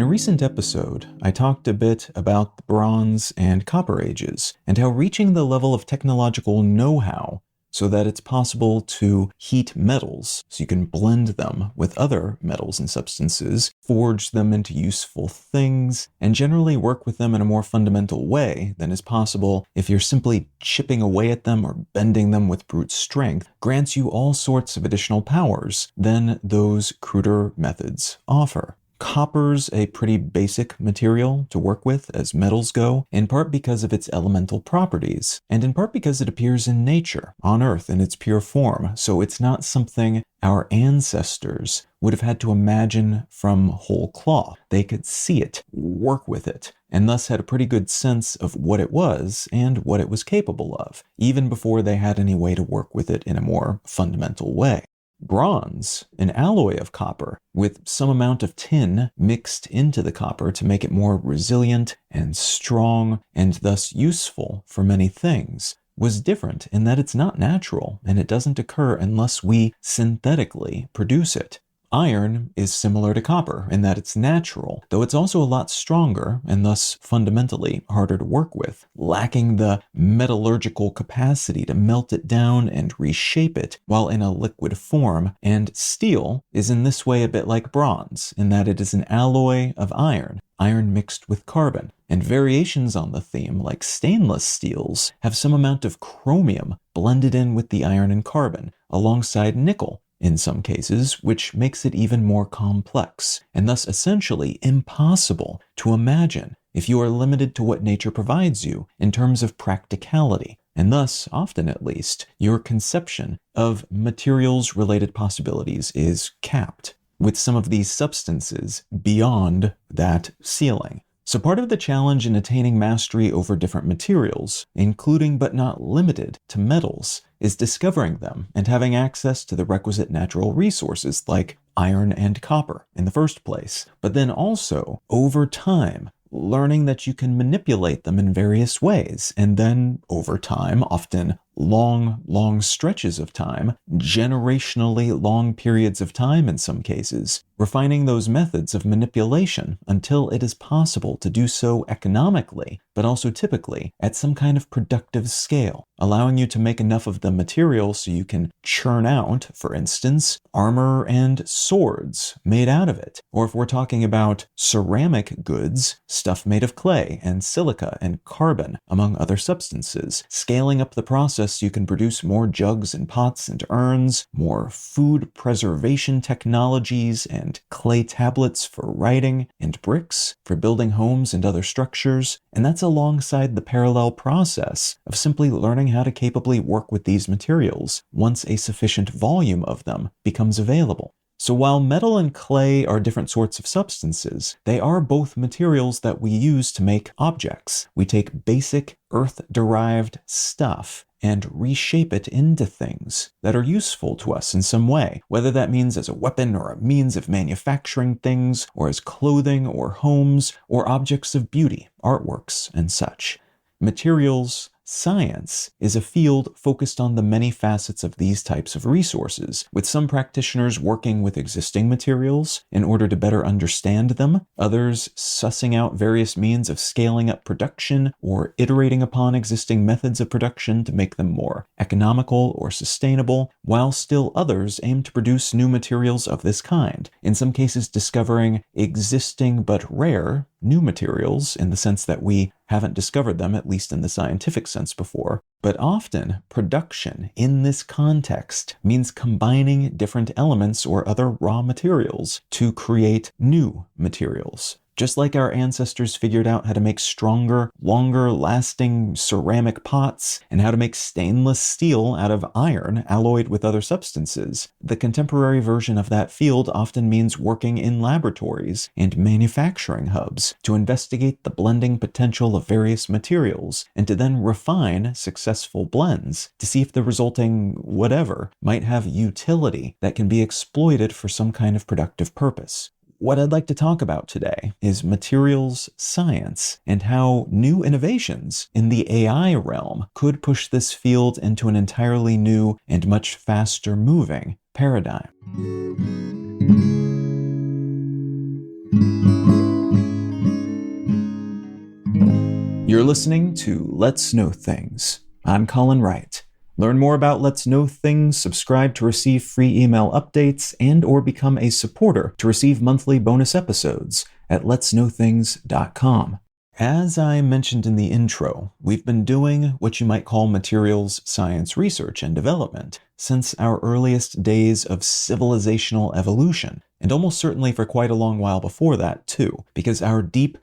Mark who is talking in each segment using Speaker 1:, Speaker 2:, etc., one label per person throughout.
Speaker 1: In a recent episode, I talked a bit about the Bronze and Copper Ages, and how reaching the level of technological know-how so that it's possible to heat metals, so you can blend them with other metals and substances, forge them into useful things, and generally work with them in a more fundamental way than is possible if you're simply chipping away at them or bending them with brute strength, grants you all sorts of additional powers than those cruder methods offer. Copper's a pretty basic material to work with as metals go, in part because of its elemental properties, and in part because it appears in nature, on Earth in its pure form, so it's not something our ancestors would have had to imagine from whole cloth. They could see it, work with it, and thus had a pretty good sense of what it was and what it was capable of, even before they had any way to work with it in a more fundamental way. Bronze, an alloy of copper, with some amount of tin mixed into the copper to make it more resilient and strong and thus useful for many things, was different in that it's not natural and it doesn't occur unless we synthetically produce it. Iron is similar to copper in that it's natural, though it's also a lot stronger and thus fundamentally harder to work with, lacking the metallurgical capacity to melt it down and reshape it while in a liquid form. And steel is in this way a bit like bronze in that it is an alloy of iron mixed with carbon. And variations on the theme, like stainless steels, have some amount of chromium blended in with the iron and carbon, alongside nickel in some cases, which makes it even more complex, and thus essentially impossible to imagine if you are limited to what nature provides you in terms of practicality, and thus, often at least, your conception of materials-related possibilities is capped, with some of these substances beyond that ceiling. So part of the challenge in attaining mastery over different materials, including but not limited to metals, is discovering them and having access to the requisite natural resources like iron and copper in the first place, but then also, over time, learning that you can manipulate them in various ways, and then, over time, often long stretches of time, generationally long periods of time in some cases, refining those methods of manipulation until it is possible to do so economically, but also typically at some kind of productive scale, allowing you to make enough of the material so you can churn out, for instance, armor and swords made out of it. Or if we're talking about ceramic goods, stuff made of clay and silica and carbon, among other substances, scaling up the process so you can produce more jugs and pots and urns, more food preservation technologies and clay tablets for writing, and bricks for building homes and other structures, and that's alongside the parallel process of simply learning how to capably work with these materials once a sufficient volume of them becomes available. So while metal and clay are different sorts of substances, they are both materials that we use to make objects. We take basic earth-derived stuff and reshape it into things that are useful to us in some way, whether that means as a weapon or a means of manufacturing things, or as clothing or homes, or objects of beauty, artworks, and such. Materials science is a field focused on the many facets of these types of resources, with some practitioners working with existing materials in order to better understand them, others sussing out various means of scaling up production or iterating upon existing methods of production to make them more economical or sustainable, while still others aim to produce new materials of this kind, in some cases discovering existing but rare new materials in the sense that we haven't discovered them, at least in the scientific sense before. But often, production in this context means combining different elements or other raw materials to create new materials. Just like our ancestors figured out how to make stronger, longer-lasting ceramic pots and how to make stainless steel out of iron alloyed with other substances, the contemporary version of that field often means working in laboratories and manufacturing hubs to investigate the blending potential of various materials and to then refine successful blends to see if the resulting whatever might have utility that can be exploited for some kind of productive purpose. What I'd like to talk about today is materials science and how new innovations in the AI realm could push this field into an entirely new and much faster moving paradigm. listening to Let's Know Things. I'm Colin Wright. Learn more about Let's Know Things, subscribe to receive free email updates, and or become a supporter to receive monthly bonus episodes at letsknowthings.com. As I mentioned in the intro, we've been doing what you might call materials science research and development since our earliest days of civilizational evolution, and almost certainly for quite a long while before that too, because our deep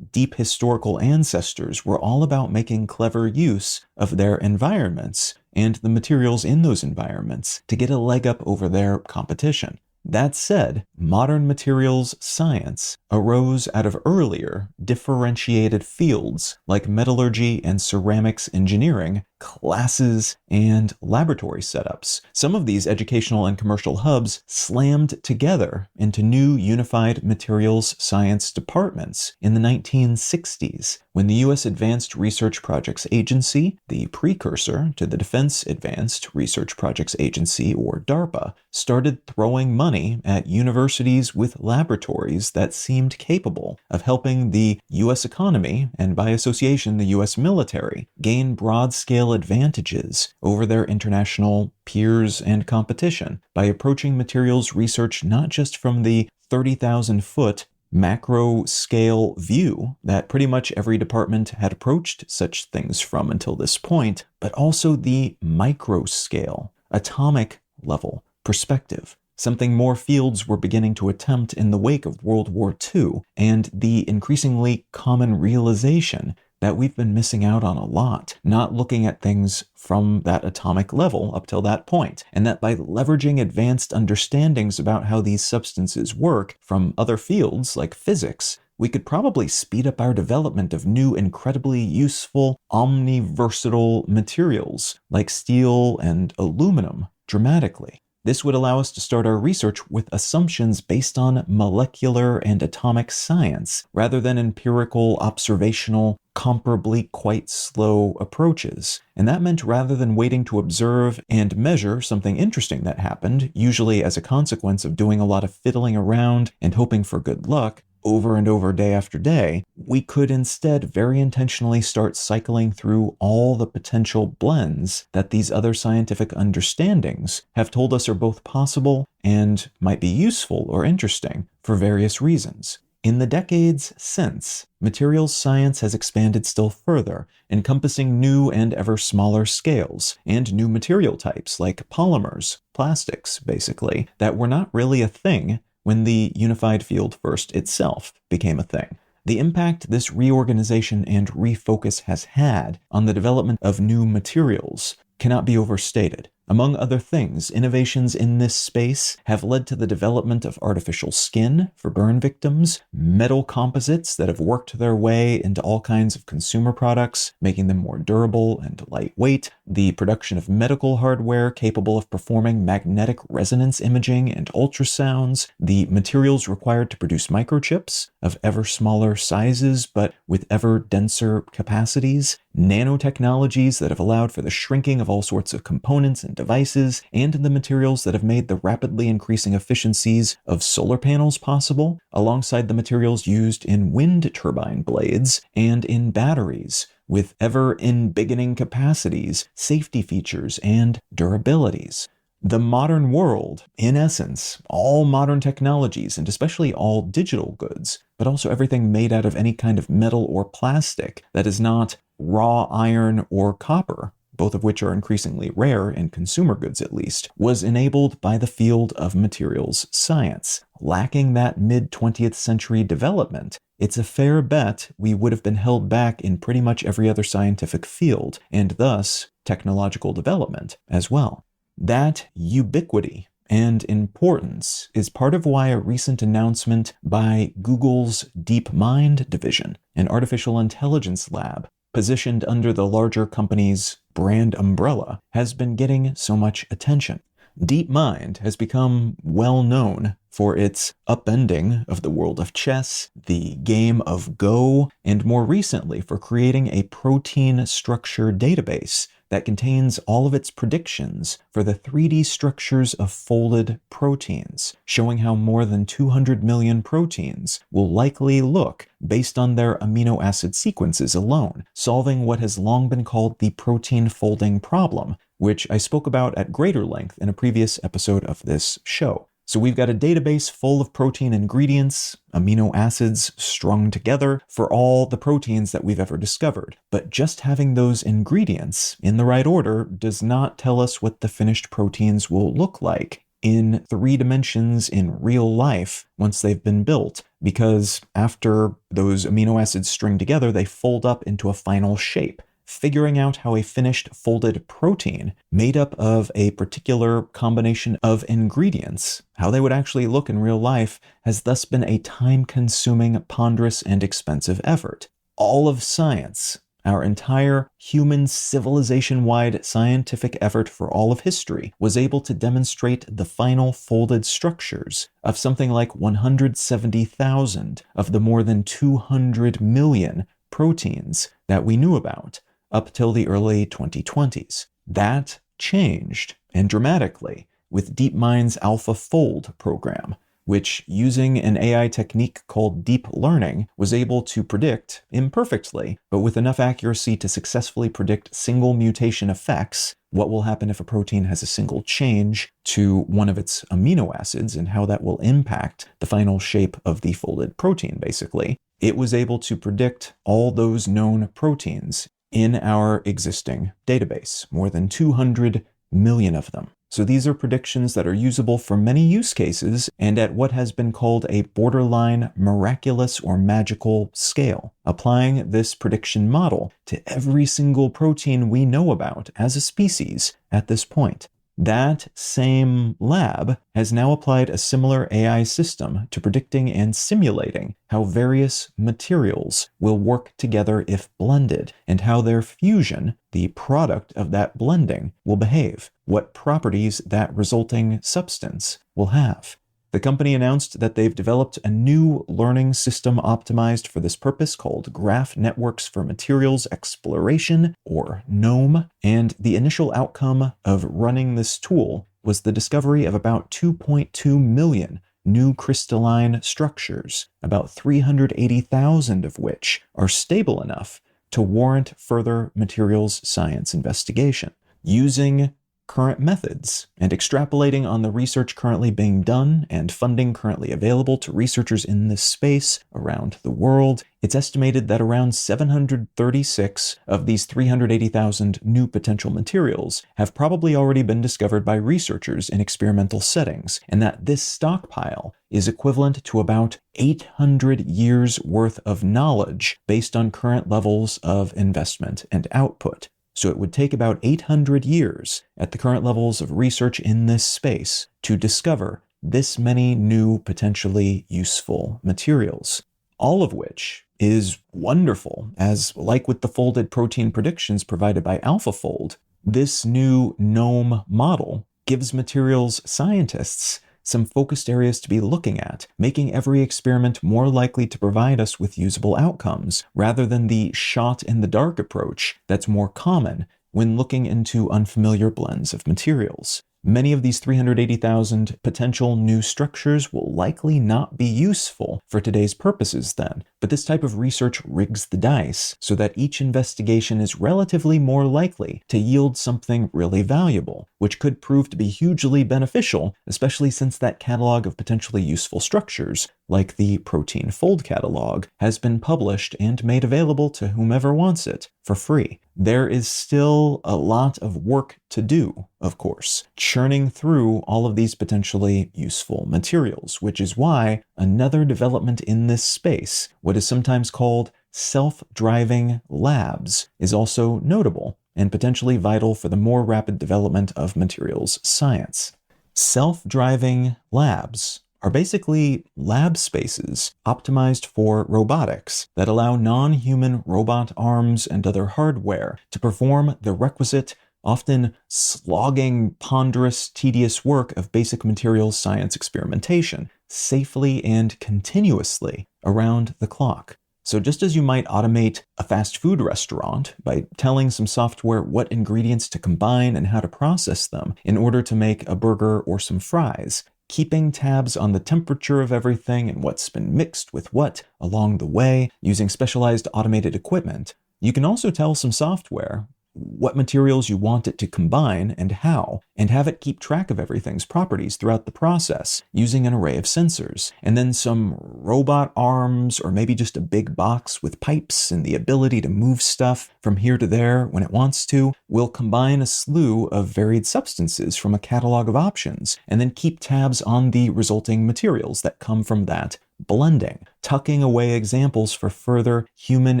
Speaker 1: historical ancestors were all about making clever use of their environments and the materials in those environments to get a leg up over their competition. That said, modern materials science arose out of earlier, differentiated fields like metallurgy and ceramics engineering, classes, and laboratory setups. Some of these educational and commercial hubs slammed together into new unified materials science departments in the 1960s, when the U.S. Advanced Research Projects Agency, the precursor to the Defense Advanced Research Projects Agency, or DARPA, started throwing money at universities with laboratories that seemed capable of helping the U.S. economy, and by association the U.S. military, gain broad-scale advantages over their international peers and competition by approaching materials research not just from the 30,000-foot macro scale view that pretty much every department had approached such things from until this point, but also the micro scale, atomic level perspective, something more fields were beginning to attempt in the wake of World War II, and the increasingly common realization that we've been missing out on a lot, not looking at things from that atomic level up till that point, and that by leveraging advanced understandings about how these substances work from other fields like physics, we could probably speed up our development of new, incredibly useful, omniversatile materials like steel and aluminum dramatically. This would allow us to start our research with assumptions based on molecular and atomic science, rather than empirical, observational, comparably quite slow approaches. And that meant rather than waiting to observe and measure something interesting that happened, usually as a consequence of doing a lot of fiddling around and hoping for good luck, over and over day after day, we could instead very intentionally start cycling through all the potential blends that these other scientific understandings have told us are both possible and might be useful or interesting for various reasons. In the decades since, materials science has expanded still further, encompassing new and ever smaller scales, and new material types like polymers, plastics, basically, that were not really a thing when the unified field first itself became a thing. The impact this reorganization and refocus has had on the development of new materials cannot be overstated. Among other things, innovations in this space have led to the development of artificial skin for burn victims, metal composites that have worked their way into all kinds of consumer products, making them more durable and lightweight, the production of medical hardware capable of performing magnetic resonance imaging and ultrasounds, the materials required to produce microchips of ever smaller sizes but with ever denser capacities, nanotechnologies that have allowed for the shrinking of all sorts of components and devices, and the materials that have made the rapidly increasing efficiencies of solar panels possible, alongside the materials used in wind turbine blades and in batteries, with ever-embiggening capacities, safety features, and durabilities. The modern world, in essence, all modern technologies, and especially all digital goods, but also everything made out of any kind of metal or plastic that is not raw iron or copper, both of which are increasingly rare in consumer goods at least, was enabled by the field of materials science. Lacking that mid-20th century development, it's a fair bet we would have been held back in pretty much every other scientific field, and thus technological development as well. That ubiquity and importance is part of why a recent announcement by Google's DeepMind division, an artificial intelligence lab positioned under the larger company's brand umbrella, has been getting so much attention. DeepMind has become well known for its upending of the world of chess, the game of Go, and more recently for creating a protein structure database that contains all of its predictions for the 3D structures of folded proteins, showing how more than 200 million proteins will likely look based on their amino acid sequences alone, solving what has long been called the protein folding problem, which I spoke about at greater length in a previous episode of this show. So we've got a database full of protein ingredients, amino acids strung together for all the proteins that we've ever discovered. But just having those ingredients in the right order does not tell us what the finished proteins will look like in 3 dimensions in real life once they've been built, because after those amino acids string together, they fold up into a final shape. Figuring out how a finished folded protein made up of a particular combination of ingredients, how they would actually look in real life, has thus been a time-consuming, ponderous, and expensive effort. All of science, our entire human civilization-wide scientific effort for all of history, was able to demonstrate the final folded structures of something like 170,000 of the more than 200 million proteins that we knew about up till the early 2020s. That changed, and dramatically, with DeepMind's AlphaFold program, which, using an AI technique called deep learning, was able to predict, imperfectly, but with enough accuracy to successfully predict single mutation effects, what will happen if a protein has a single change to one of its amino acids and how that will impact the final shape of the folded protein, basically. It was able to predict all those known proteins in our existing database, more than 200 million of them. So these are predictions that are usable for many use cases and at what has been called a borderline miraculous or magical scale, applying this prediction model to every single protein we know about as a species at this point. That same lab has now applied a similar AI system to predicting and simulating how various materials will work together if blended, and how their fusion, the product of that blending, will behave, what properties that resulting substance will have. The company announced that they've developed a new learning system optimized for this purpose called Graph Networks for Materials Exploration, or GNoME, and the initial outcome of running this tool was the discovery of about 2.2 million new crystalline structures, about 380,000 of which are stable enough to warrant further materials science investigation. Using current methods and extrapolating on the research currently being done and funding currently available to researchers in this space around the world, it's estimated that around 736 of these 380,000 new potential materials have probably already been discovered by researchers in experimental settings, and that this stockpile is equivalent to about 800 years worth of knowledge based on current levels of investment and output. So it would take about 800 years at the current levels of research in this space to discover this many new potentially useful materials, all of which is wonderful, as like with the folded protein predictions provided by AlphaFold, this new GNoME model gives materials scientists some focused areas to be looking at, making every experiment more likely to provide us with usable outcomes, rather than the shot-in-the-dark approach that's more common when looking into unfamiliar blends of materials. Many of these 380,000 potential new structures will likely not be useful for today's purposes then, but this type of research rigs the dice so that each investigation is relatively more likely to yield something really valuable, which could prove to be hugely beneficial, especially since that catalog of potentially useful structures, like the Protein Fold Catalog, has been published and made available to whomever wants it for free. There is still a lot of work to do, of course, churning through all of these potentially useful materials, which is why another development in this space, what is sometimes called self-driving labs, is also notable and potentially vital for the more rapid development of materials science. Self-driving labs are basically lab spaces optimized for robotics that allow non-human robot arms and other hardware to perform the requisite, often slogging, ponderous, tedious work of basic materials science experimentation safely and continuously around the clock. So just as you might automate a fast food restaurant by telling some software what ingredients to combine and how to process them in order to make a burger or some fries, keeping tabs on the temperature of everything and what's been mixed with what along the way using specialized automated equipment, you can also tell some software what materials you want it to combine and how, and have it keep track of everything's properties throughout the process using an array of sensors. And then some robot arms, or maybe just a big box with pipes and the ability to move stuff from here to there when it wants to, will combine a slew of varied substances from a catalog of options, and then keep tabs on the resulting materials that come from that blending, tucking away examples for further human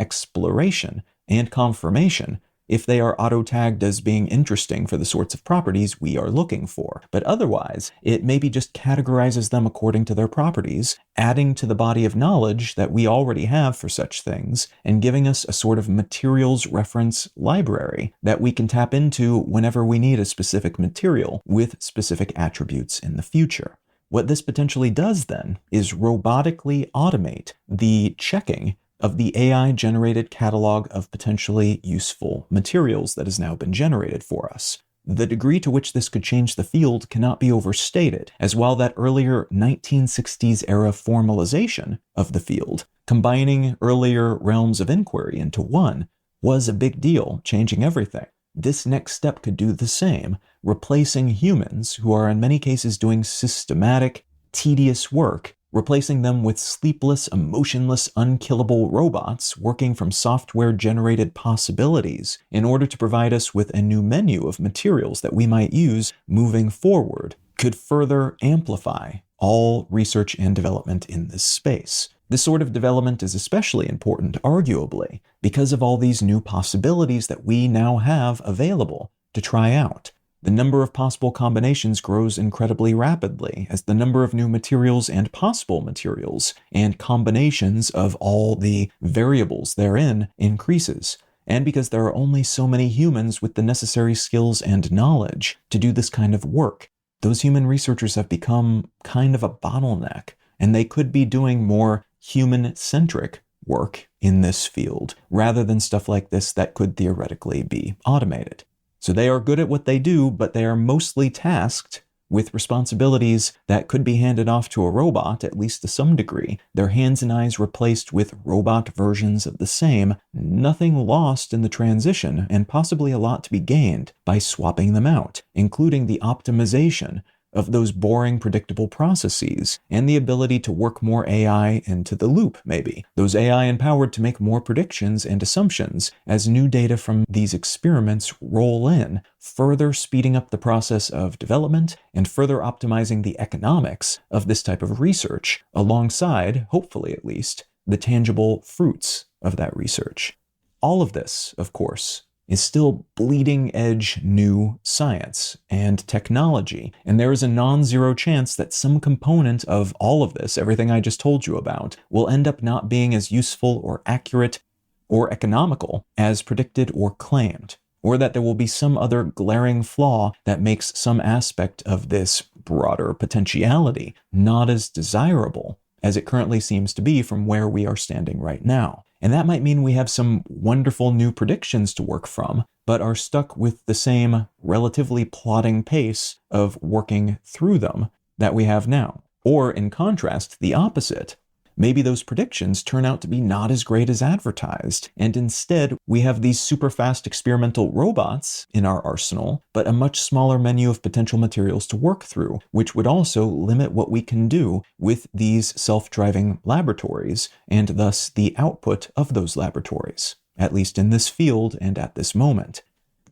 Speaker 1: exploration and confirmation if they are auto-tagged as being interesting for the sorts of properties we are looking for. But otherwise, it maybe just categorizes them according to their properties, adding to the body of knowledge that we already have for such things, and giving us a sort of materials reference library that we can tap into whenever we need a specific material with specific attributes in the future. What this potentially does then is robotically automate the checking of the AI-generated catalog of potentially useful materials that has now been generated for us. The degree to which this could change the field cannot be overstated, as while that earlier 1960s-era formalization of the field, combining earlier realms of inquiry into one, was a big deal, changing everything. This next step could do the same, replacing humans who are in many cases doing systematic, tedious work, replacing them with sleepless, emotionless, unkillable robots working from software-generated possibilities in order to provide us with a new menu of materials that we might use moving forward, could further amplify all research and development in this space. This sort of development is especially important, arguably, because of all these new possibilities that we now have available to try out. The number of possible combinations grows incredibly rapidly as the number of new materials and possible materials and combinations of all the variables therein increases. And because there are only so many humans with the necessary skills and knowledge to do this kind of work, those human researchers have become kind of a bottleneck, and they could be doing more human-centric work in this field rather than stuff like this that could theoretically be automated. So they are good at what they do, but they are mostly tasked with responsibilities that could be handed off to a robot, at least to some degree, their hands and eyes replaced with robot versions of the same, nothing lost in the transition, and possibly a lot to be gained by swapping them out, including the optimization of those boring, predictable processes, and the ability to work more AI into the loop, maybe. Those AI empowered to make more predictions and assumptions as new data from these experiments roll in, further speeding up the process of development and further optimizing the economics of this type of research, alongside, hopefully at least, the tangible fruits of that research. All of this, of course, is still bleeding-edge new science and technology, and there is a non-zero chance that some component of all of this, everything I just told you about, will end up not being as useful or accurate or economical as predicted or claimed, or that there will be some other glaring flaw that makes some aspect of this broader potentiality not as desirable as it currently seems to be from where we are standing right now. And that might mean we have some wonderful new predictions to work from, but are stuck with the same relatively plodding pace of working through them that we have now. Or, in contrast, the opposite. Maybe those predictions turn out to be not as great as advertised, and instead we have these super fast experimental robots in our arsenal, but a much smaller menu of potential materials to work through, which would also limit what we can do with these self-driving laboratories, and thus the output of those laboratories, at least in this field and at this moment.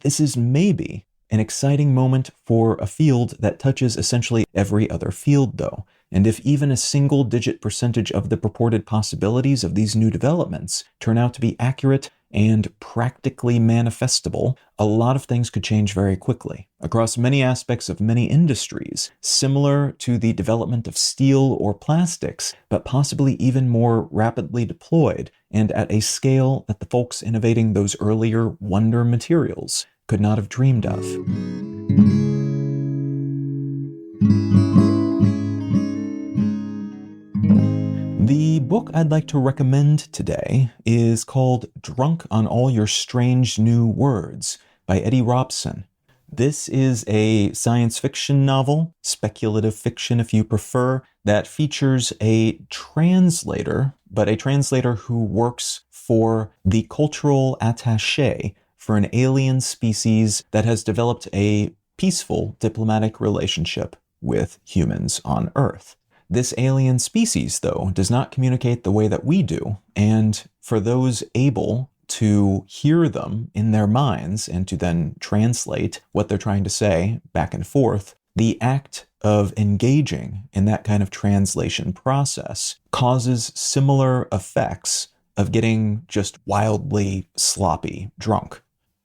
Speaker 1: This is maybe an exciting moment for a field that touches essentially every other field, though. And if even a single-digit percentage of the purported possibilities of these new developments turn out to be accurate and practically manifestable, a lot of things could change very quickly across many aspects of many industries, similar to the development of steel or plastics, but possibly even more rapidly deployed and at a scale that the folks innovating those earlier wonder materials could not have dreamed of. The book book I'd like to recommend today is called Drunk on All Your Strange New Words by Eddie Robson. This is a science fiction novel, speculative fiction if you prefer, that features a translator, but a translator who works for the cultural attaché for an alien species that has developed a peaceful diplomatic relationship with humans on Earth. This alien species, though, does not communicate the way that we do, and for those able to hear them in their minds and to then translate what they're trying to say back and forth, the act of engaging in that kind of translation process causes similar effects of getting just wildly sloppy drunk.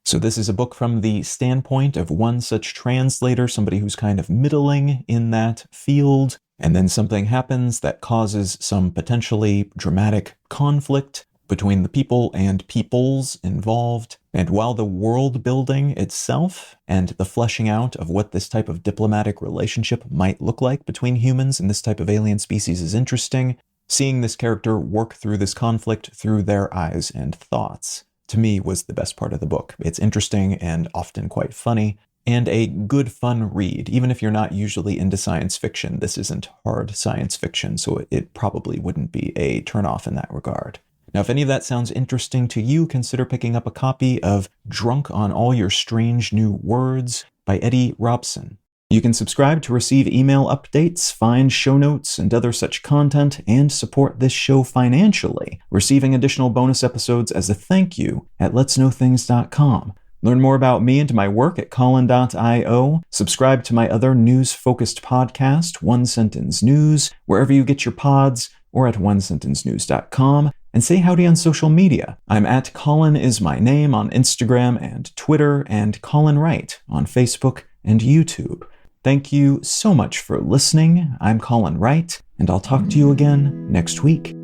Speaker 1: So this is a book from the standpoint of one such translator, somebody who's kind of middling in that field, and then something happens that causes some potentially dramatic conflict between the people and peoples involved. And while the world building itself and the fleshing out of what this type of diplomatic relationship might look like between humans and this type of alien species is interesting, seeing this character work through this conflict through their eyes and thoughts, to me, was the best part of the book. It's interesting and often quite funny, and a good fun read. Even if you're not usually into science fiction, this isn't hard science fiction, so it probably wouldn't be a turnoff in that regard. Now, if any of that sounds interesting to you, consider picking up a copy of Drunk on All Your Strange New Words by Eddie Robson. You can subscribe to receive email updates, find show notes, and other such content, and support this show financially, receiving additional bonus episodes as a thank you at letsknowthings.com. Learn more about me and my work at Colin.io. Subscribe to my other news-focused podcast, One Sentence News, wherever you get your pods, or at onesentencenews.com. And say howdy on social media. I'm at Colin is my name on Instagram and Twitter, and Colin Wright on Facebook and YouTube. Thank you so much for listening. I'm Colin Wright, and I'll talk to you again next week.